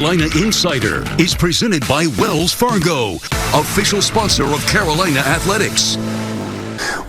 Carolina Insider is presented by Wells Fargo, official sponsor of Carolina Athletics.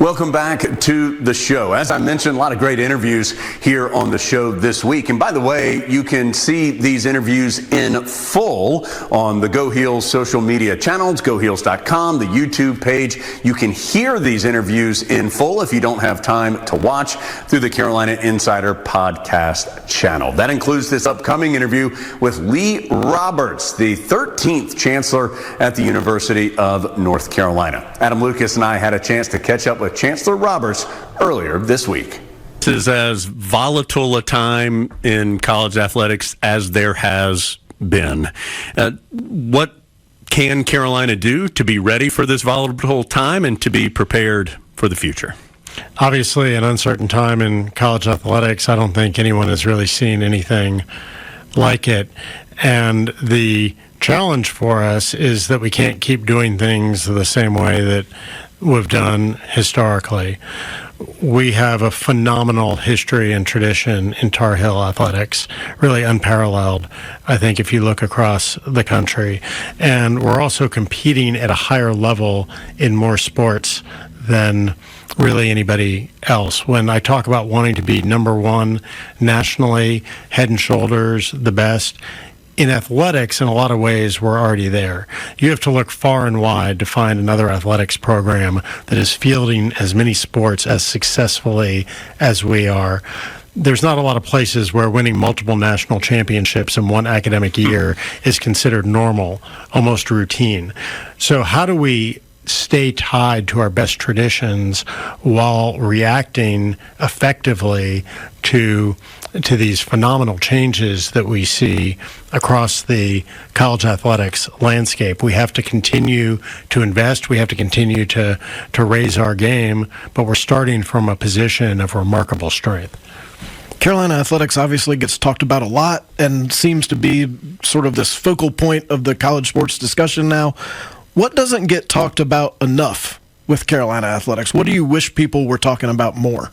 Welcome back to the show. As I mentioned, a lot of great interviews here on the show this week. And by the way, you can see these interviews in full on the Go Heels social media channels, goheels.com, the YouTube page. You can hear these interviews in full if you don't have time to watch through the Carolina Insider podcast channel. That includes this upcoming interview with Lee Roberts, the 13th chancellor at the University of North Carolina. Adam Lucas and I had a chance to catch up with Chancellor Roberts earlier this week. This is as volatile a time in college athletics as there has been. What can Carolina do to be ready for this volatile time and to be prepared for the future? Obviously, an uncertain time in college athletics. I don't think anyone has really seen anything like it. And the challenge for us is that we can't keep doing things the same way that we've done historically. We have a phenomenal history and tradition in Tar Heel athletics, really unparalleled, I think, if you look across the country. And we're also competing at a higher level in more sports than really anybody else. When I talk about wanting to be number one nationally, head and shoulders the best, in athletics, in a lot of ways, we're already there. You have to look far and wide to find another athletics program that is fielding as many sports as successfully as we are. There's not a lot of places where winning multiple national championships in one academic year is considered normal, almost routine. So how do we stay tied to our best traditions while reacting effectively to these phenomenal changes that we see across the college athletics landscape? We have to continue to invest. We have to continue to raise our game, but we're starting from a position of remarkable strength. Carolina athletics obviously gets talked about a lot and seems to be sort of this focal point of the college sports discussion now. What doesn't get talked about enough with Carolina athletics? What do you wish people were talking about more?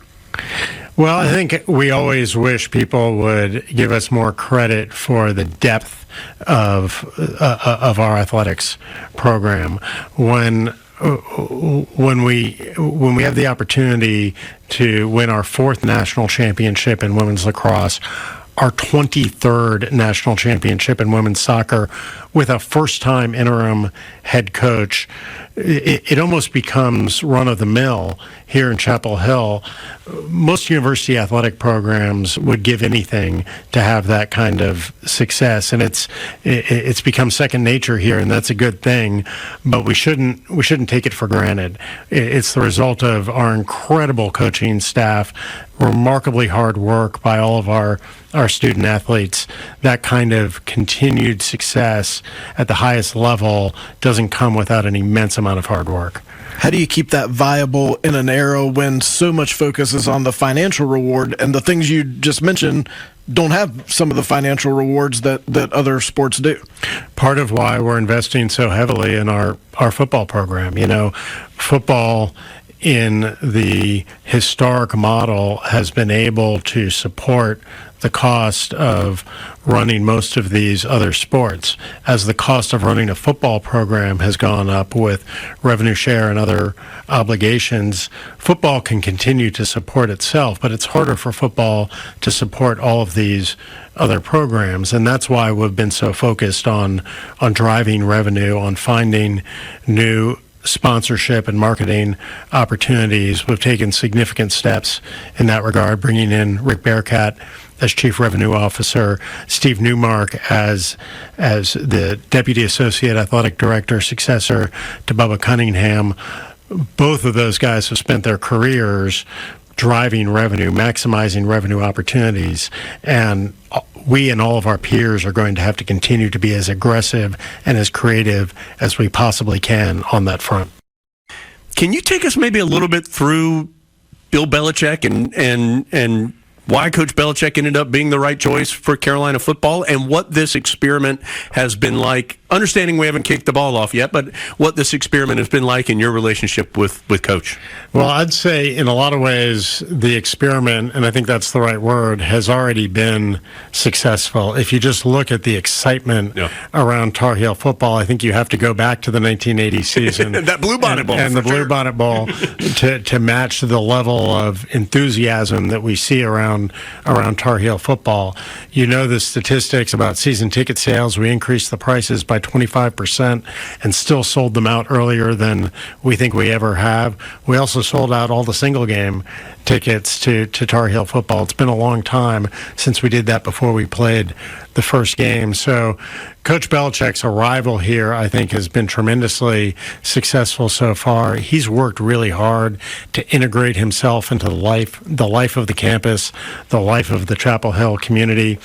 Well, I think we always wish people would give us more credit for the depth of our athletics program. When we have the opportunity to win our 4th national championship in women's lacrosse, our 23rd national championship in women's soccer with a first-time interim head coach, it almost becomes run-of-the-mill here in Chapel Hill. Most university athletic programs would give anything to have that kind of success, and it's become second nature here, and that's a good thing. But we shouldn't take it for granted. It's the result of our incredible coaching staff, remarkably hard work by all of our student athletes. That kind of continued success at the highest level doesn't come without an immense amount of hard work. How do you keep that viable in an era when so much focus is on the financial reward, and the things you just mentioned don't have some of the financial rewards that other sports do? Part of why we're investing so heavily in our football program. You know, football in the historic model has been able to support the cost of running most of these other sports. As the cost of running a football program has gone up with revenue share and other obligations, football can continue to support itself, but it's harder for football to support all of these other programs. And that's why we've been so focused on driving revenue, on finding new sponsorship and marketing opportunities. We've taken significant steps in that regard, bringing in Rick Bearcat as Chief Revenue Officer, Steve Newmark as the Deputy Associate Athletic Director, successor to Bubba Cunningham. Both of those guys have spent their careers driving revenue, maximizing revenue opportunities, and we and all of our peers are going to have to continue to be as aggressive and as creative as we possibly can on that front. Can you take us maybe a little bit through Bill Belichick and why Coach Belichick ended up being the right choice for Carolina football, and what this experiment has been like understanding we haven't kicked the ball off yet, but what this experiment has been like in your relationship with Coach. Well, I'd say in a lot of ways, the experiment, and I think that's the right word, has already been successful. If you just look at the excitement around Tar Heel football, I think you have to go back to the 1980 season. That Bluebonnet Bowl. And the Bluebonnet Bowl to match the level of enthusiasm that we see around Tar Heel football. You know the statistics about season ticket sales. We increased the prices by 25% and still sold them out earlier than we think we ever have. We also sold out all the single game tickets to Tar Heel football. It's been a long time since we did that before we played the first game. So Coach Belichick's arrival here, I think, has been tremendously successful so far. He's worked really hard to integrate himself into the life of the campus, the life of the Chapel Hill community.